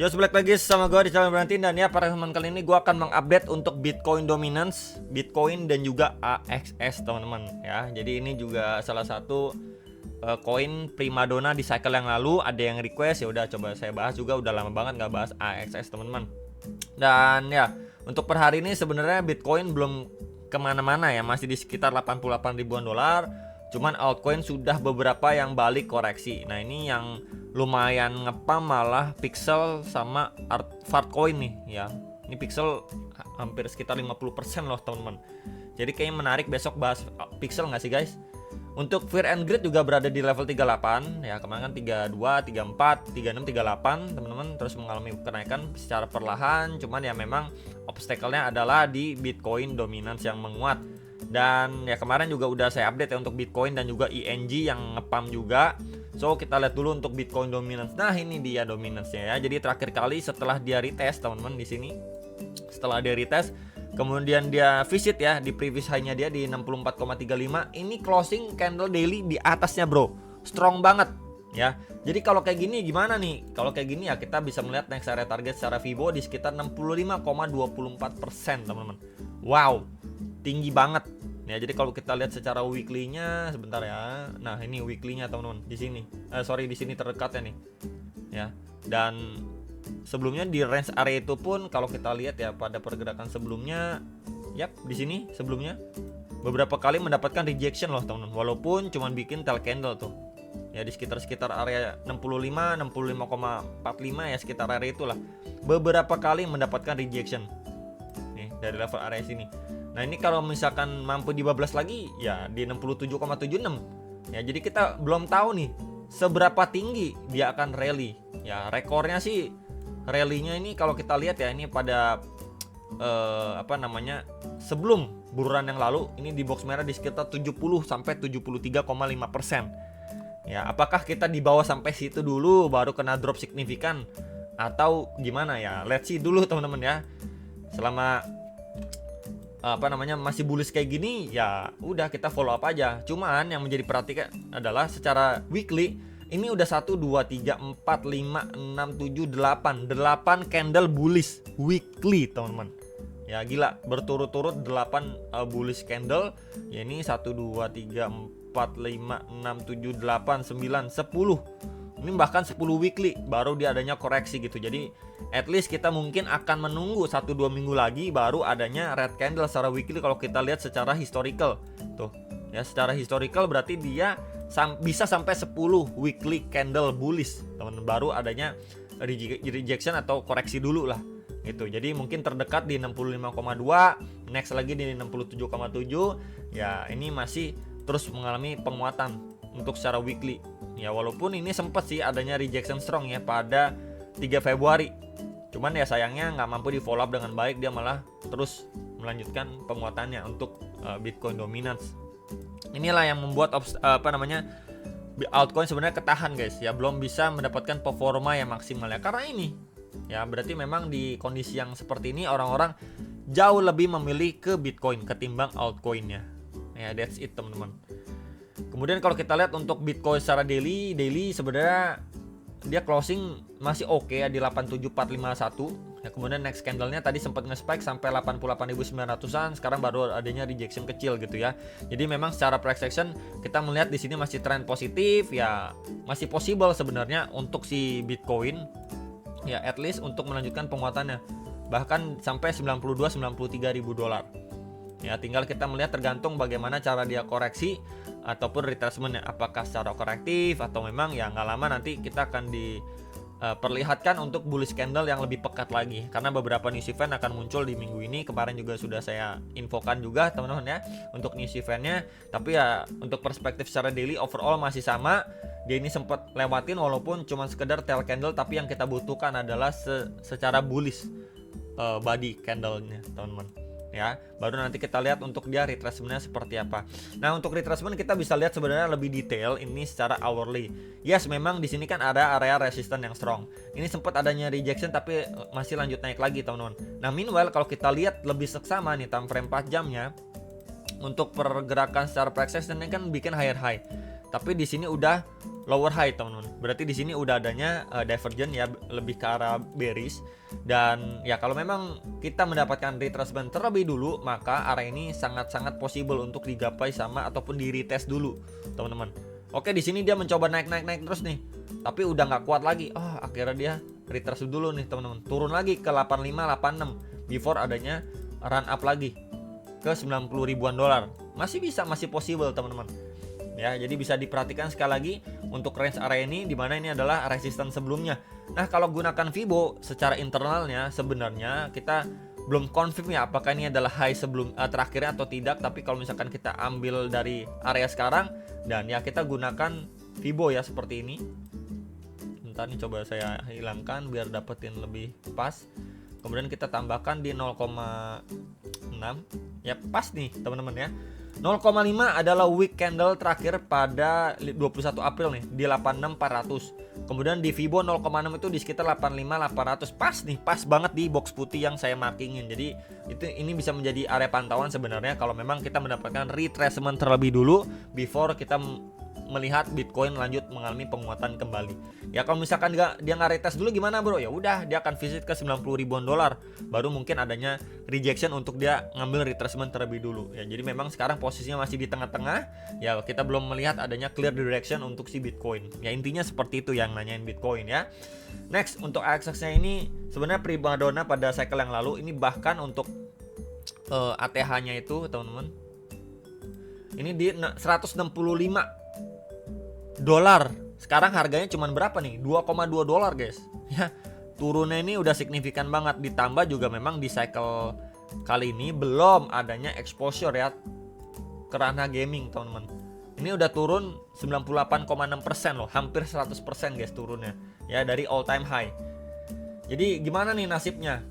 Yo, balik lagi sama gue di channel Berhenti. Dan ya para teman, kali ini gue akan mengupdate untuk Bitcoin Dominance, Bitcoin dan juga AXS teman-teman ya. Jadi ini juga salah satu koin primadona di cycle yang lalu. Ada yang request, ya udah coba saya bahas juga. Udah lama banget nggak bahas AXS teman-teman. Dan ya untuk per hari ini sebenarnya Bitcoin belum kemana-mana ya, masih di sekitar 88 ribuan dolar. Cuman altcoin sudah beberapa yang balik koreksi. Nah ini yang lumayan ngepam malah Pixel sama Fartcoin nih ya. Ini Pixel hampir sekitar 50% loh teman-teman. Jadi kayaknya menarik besok bahas Pixel nggak sih guys? Untuk Fear and Greed juga berada di level 38 ya, kemarin kan 32, 34, 36, 38 teman-teman, terus mengalami kenaikan secara perlahan. Cuman ya memang obstacle-nya adalah di Bitcoin Dominance yang menguat. Dan ya kemarin juga udah saya update ya untuk Bitcoin dan juga ING yang ngepam juga. So kita lihat dulu untuk Bitcoin Dominance. Nah ini dia dominance-nya ya. Jadi terakhir kali setelah dia retest teman-teman di sini. Setelah dia retest, kemudian dia visit ya di previous high-nya dia di 64,35. Ini closing candle daily di atasnya bro. Strong banget ya. Jadi kalau kayak gini gimana nih? Kalau kayak gini ya kita bisa melihat next area target secara Fibo di sekitar 65,24% teman-teman. Wow, tinggi banget ya. Jadi kalau kita lihat secara weekly-nya sebentar ya. Nah, ini weekly-nya teman-teman di sini. Di sini terdekatnya nih. Ya. Dan sebelumnya di range area itu pun kalau kita lihat ya pada pergerakan sebelumnya, yap, di sini sebelumnya beberapa kali mendapatkan rejection loh teman-teman. Walaupun cuman bikin tail candle tuh. Ya di sekitar area 65, 65,45 ya, sekitar area itulah. Beberapa kali mendapatkan rejection. Nih, dari level area sini. Nah ini kalau misalkan mampu dibablas lagi ya di 67,76 ya. Jadi kita belum tahu nih seberapa tinggi dia akan rally ya. Rekornya sih rally-nya ini kalau kita lihat ya, ini pada sebelum buruan yang lalu ini di box merah di sekitar 70 sampai 73,5% ya. Apakah kita di bawah sampai situ dulu baru kena drop signifikan atau gimana ya? Let's see dulu teman-teman ya. Selama masih bullish kayak gini ya udah kita follow up aja. Cuman yang menjadi perhatian adalah secara weekly ini udah 1 2 3 4 5 6 7 8 candle bullish weekly teman-teman. Ya gila, berturut-turut 8 bullish candle. Ya ini 1 2 3 4 5 6 7 8 9 10. Ini bahkan 10 weekly baru dia adanya koreksi gitu. Jadi at least kita mungkin akan menunggu 1-2 minggu lagi baru adanya red candle secara weekly. Kalau kita lihat secara historical tuh ya, secara historical berarti dia bisa sampai 10 weekly candle bullish teman, baru adanya rejection atau koreksi dulu lah gitu. Jadi mungkin terdekat di 65,2, next lagi di 67,7 ya. Ini masih terus mengalami penguatan untuk secara weekly ya, walaupun ini sempat sih adanya rejection strong ya pada 3 Februari. Cuman ya sayangnya nggak mampu di follow up dengan baik, dia malah terus melanjutkan penguatannya untuk Bitcoin Dominance. Inilah yang membuat altcoin sebenarnya ketahan guys ya, belum bisa mendapatkan performa yang maksimal ya. Karena ini ya berarti memang di kondisi yang seperti ini orang-orang jauh lebih memilih ke Bitcoin ketimbang altcoinnya ya. That's it teman-teman. Kemudian kalau kita lihat untuk Bitcoin secara daily sebenarnya dia closing masih oke ya di 87451 ya. Kemudian next candle-nya tadi sempat nge-spike sampai 88.900-an, sekarang baru adanya rejection kecil gitu ya. Jadi memang secara price action kita melihat di sini masih trend positif ya, masih possible sebenarnya untuk si Bitcoin ya, at least untuk melanjutkan penguatannya bahkan sampai 92-93 ribu dolar. Ya tinggal kita melihat tergantung bagaimana cara dia koreksi ataupun retracement ya, apakah secara korektif atau memang ya nggak lama nanti kita akan diperlihatkan untuk bullish candle yang lebih pekat lagi, karena beberapa news event akan muncul di minggu ini. Kemarin juga sudah saya infokan juga teman-teman ya untuk news eventnya. Tapi ya untuk perspektif secara daily overall masih sama. Dia ini sempat lewatin walaupun cuma sekedar tail candle, tapi yang kita butuhkan adalah secara bullish body candle-nya teman-teman ya. Baru nanti kita lihat untuk dia retracement-nya seperti apa. Nah untuk retracement kita bisa lihat sebenarnya lebih detail ini secara hourly. Yes, memang di sini kan ada area resistance yang strong. Ini sempat adanya rejection tapi masih lanjut naik lagi teman-teman. Nah meanwhile kalau kita lihat lebih seksama nih time frame 4 jamnya, untuk pergerakan secara price action ini kan bikin higher high. Tapi di sini udah lower high teman-teman. Berarti di sini udah adanya divergence ya, lebih ke arah bearish. Dan ya kalau memang kita mendapatkan retracement terlebih dulu, maka area ini sangat-sangat possible untuk digapai sama ataupun di retest dulu teman-teman. Oke, di sini dia mencoba naik terus nih, tapi udah nggak kuat lagi. Akhirnya dia retrace dulu nih teman-teman, turun lagi ke 85-86 before adanya run up lagi ke 90 ribuan dolar. Masih possible teman-teman. Ya, jadi bisa diperhatikan sekali lagi untuk range area ini, di mana ini adalah resistance sebelumnya. Nah, kalau gunakan Fibo secara internalnya sebenarnya kita belum confirm ya apakah ini adalah high sebelum terakhirnya atau tidak. Tapi kalau misalkan kita ambil dari area sekarang dan ya kita gunakan Fibo ya seperti ini. Bentar nih, coba saya hilangkan biar dapetin lebih pas. Kemudian kita tambahkan di 0,6. Ya pas nih teman-teman ya. 0,5 adalah week candle terakhir pada 21 April nih di 86.400. Kemudian di Fibo 0,6 itu di sekitar 85.800. Pas nih, pas banget di box putih yang saya markingin. Jadi ini bisa menjadi area pantauan sebenarnya kalau memang kita mendapatkan retracement terlebih dulu before kita melihat Bitcoin lanjut mengalami penguatan kembali. Ya kalau misalkan dia nggak retest dulu gimana bro? Ya udah, dia akan visit ke 90 ribuan dolar. Baru mungkin adanya rejection untuk dia ngambil retracement terlebih dulu. Ya jadi memang sekarang posisinya masih di tengah-tengah. Ya kita belum melihat adanya clear direction untuk si Bitcoin. Ya intinya seperti itu yang nanyain Bitcoin ya. Next, untuk AXS-nya ini sebenarnya primadona pada cycle yang lalu. Ini bahkan untuk ATH-nya itu teman-teman, ini di 165 dolar. Sekarang harganya cuma berapa nih? 2,2 dolar guys. Ya, turunnya ini udah signifikan banget. Ditambah juga memang di cycle kali ini belum adanya exposure ya ke ranah gaming teman-teman. Ini udah turun 98,6% loh, hampir 100% guys turunnya ya dari all time high. Jadi gimana nih nasibnya?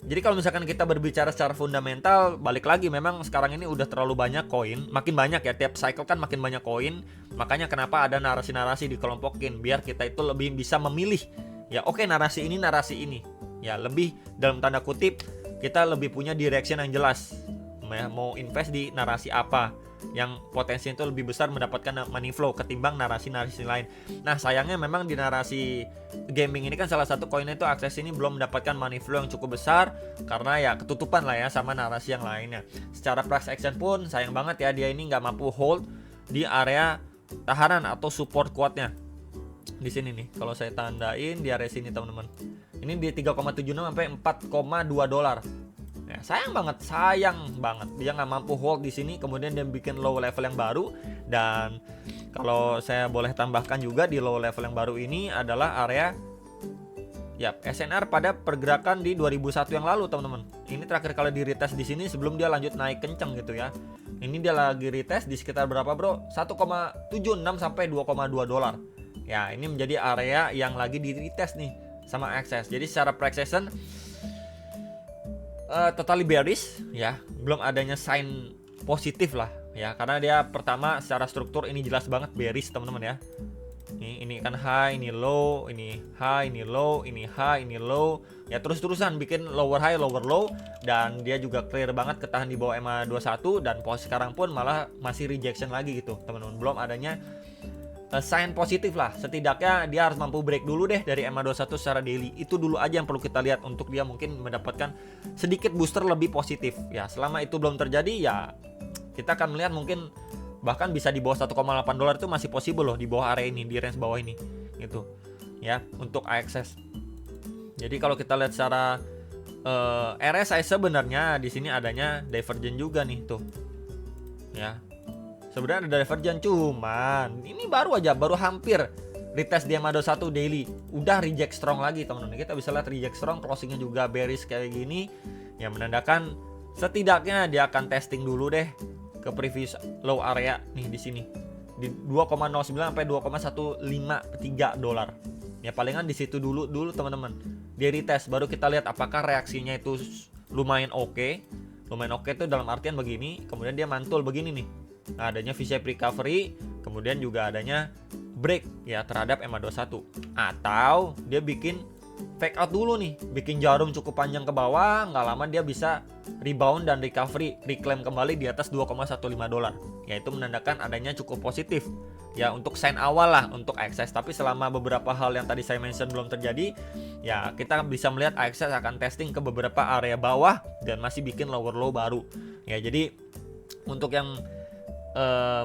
Jadi kalau misalkan kita berbicara secara fundamental, balik lagi memang sekarang ini udah terlalu banyak koin, makin banyak ya, tiap cycle kan makin banyak koin. Makanya kenapa ada narasi-narasi dikelompokin biar kita itu lebih bisa memilih. Ya oke, narasi ini. Ya lebih dalam tanda kutip kita lebih punya direction yang jelas. Mau invest di narasi apa yang potensi itu lebih besar mendapatkan money flow ketimbang narasi-narasi lain. Nah sayangnya memang di narasi gaming ini kan salah satu koinnya itu akses ini belum mendapatkan money flow yang cukup besar karena ya ketutupan lah ya sama narasi yang lainnya. Secara price action pun sayang banget ya, dia ini nggak mampu hold di area tahanan atau support kuatnya. Di sini nih kalau saya tandain di area sini teman-teman, ini di 3,76 sampai 4,2 dolar. Ya, sayang banget dia nggak mampu hold di sini, kemudian dia bikin low level yang baru. Dan kalau saya boleh tambahkan juga di low level yang baru ini adalah area ya SNR pada pergerakan di 2001 yang lalu teman-teman. Ini terakhir kali di retest di sini sebelum dia lanjut naik kenceng gitu ya. Ini dia lagi retest di sekitar berapa bro? 1,76 sampai 2,2 dolar. Ya ini menjadi area yang lagi di retest nih sama Access. Jadi secara price action totally bearish ya, belum adanya sign positif lah ya, karena dia pertama secara struktur ini jelas banget bearish teman-teman ya. Ini kan high, ini low, ini high, ini low, ini high, ini low. Ya terus-terusan bikin lower high, lower low, dan dia juga clear banget ketahan di bawah EMA 21 dan posisi sekarang pun malah masih rejection lagi gitu teman-teman. Belum adanya sign positif lah. Setidaknya dia harus mampu break dulu deh dari EMA 21 secara daily. Itu dulu aja yang perlu kita lihat untuk dia mungkin mendapatkan sedikit booster lebih positif. Ya, selama itu belum terjadi ya kita akan melihat mungkin bahkan bisa di bawah 1,8 dolar itu masih possible loh di bawah area ini, di range bawah ini gitu. Ya, untuk AXS. Jadi kalau kita lihat secara RSI sebenarnya di sini adanya divergence juga nih tuh. Ya. Sebenarnya ada divergence, cuman ini baru hampir retest di EMA 21 daily udah reject strong lagi teman-teman. Kita bisa lihat reject strong, closingnya juga bearish kayak gini, yang menandakan setidaknya dia akan testing dulu deh ke previous low area nih di sini di 2,09 sampai 2,153 dolar. Ya palingan di situ dulu teman-teman. Dia retest baru kita lihat apakah reaksinya itu lumayan oke. Lumayan oke itu dalam artian begini, kemudian dia mantul begini nih. Nah, adanya V-shape recovery, kemudian juga adanya break ya terhadap EMA 21, atau dia bikin fake out dulu nih, bikin jarum cukup panjang ke bawah, nggak lama dia bisa rebound dan recovery, reclaim kembali di atas 2,15 dolar. Yaitu menandakan adanya cukup positif. Ya untuk sign awal lah untuk AXS. Tapi selama beberapa hal yang tadi saya mention belum terjadi, ya kita bisa melihat AXS akan testing ke beberapa area bawah dan masih bikin lower low baru. Ya jadi untuk yang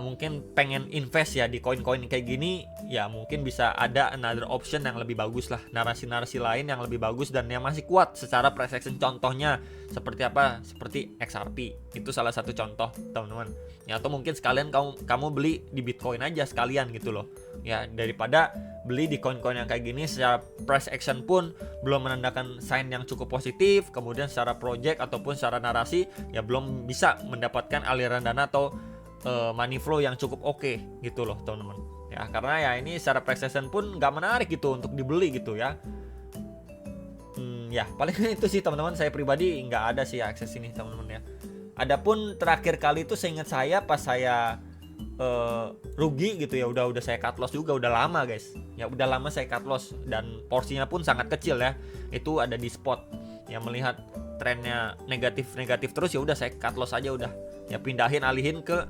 mungkin pengen invest ya di koin-koin kayak gini, ya mungkin bisa ada another option yang lebih bagus lah, narasi-narasi lain yang lebih bagus dan yang masih kuat secara price action. Contohnya seperti apa? Seperti XRP, itu salah satu contoh teman-teman ya. Atau mungkin sekalian kamu beli di Bitcoin aja sekalian gitu loh ya, daripada beli di koin-koin yang kayak gini secara price action pun belum menandakan sign yang cukup positif, kemudian secara project ataupun secara narasi ya belum bisa mendapatkan aliran dana atau money flow yang cukup oke gitu loh teman-teman ya. Karena ya ini secara price action pun nggak menarik gitu untuk dibeli gitu ya. Ya paling itu sih teman-teman, saya pribadi nggak ada sih akses ini teman-teman ya. Adapun terakhir kali itu seingat saya pas saya rugi gitu ya, udah saya cut loss juga, udah lama guys ya, udah lama saya cut loss dan porsinya pun sangat kecil ya. Itu ada di spot ya, melihat trennya negatif terus ya udah saya cut loss aja, udah ya alihin ke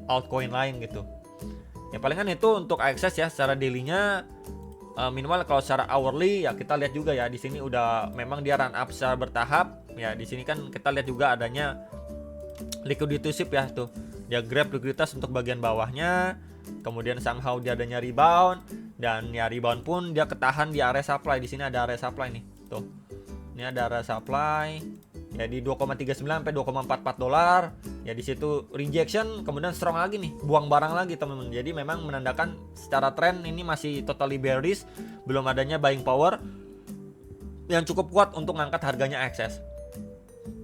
altcoin lain gitu ya. Palingan itu untuk akses ya secara daily-nya. Minimal kalau secara hourly ya kita lihat juga ya, di sini udah memang dia run up secara bertahap ya. Di sini kan kita lihat juga adanya liquidity sweep ya, tuh dia grab likuiditas untuk bagian bawahnya, kemudian somehow dia adanya rebound, dan ya rebound pun dia ketahan di area supply. Di sini ada area supply nih, tuh ini ada area supply ya di 2,39 sampai 2,44 dolar ya. Di situ rejection, kemudian strong lagi nih, buang barang lagi teman-teman. Jadi memang menandakan secara tren ini masih totally bearish, belum adanya buying power yang cukup kuat untuk ngangkat harganya excess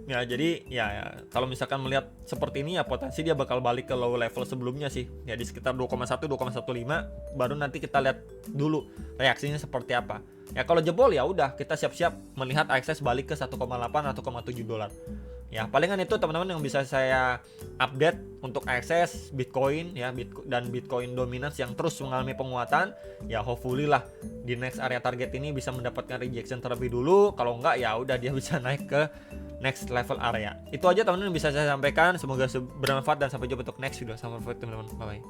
ya. Jadi ya kalau misalkan melihat seperti ini ya potensi dia bakal balik ke low level sebelumnya sih ya, di sekitar 2,1 2,15, baru nanti kita lihat dulu reaksinya seperti apa ya. Kalau jebol ya udah kita siap-siap melihat AXS balik ke 1,8 atau 1,7 dolar ya. Palingan itu teman-teman yang bisa saya update untuk AXS, Bitcoin ya, dan Bitcoin dominance yang terus mengalami penguatan ya. Hopefully lah di next area target ini bisa mendapatkan rejection terlebih dulu. Kalau enggak ya udah dia bisa naik ke next level area. Itu aja teman-teman yang bisa saya sampaikan, semoga bermanfaat dan sampai jumpa untuk next video. Sampai jumpa teman-teman, bye bye.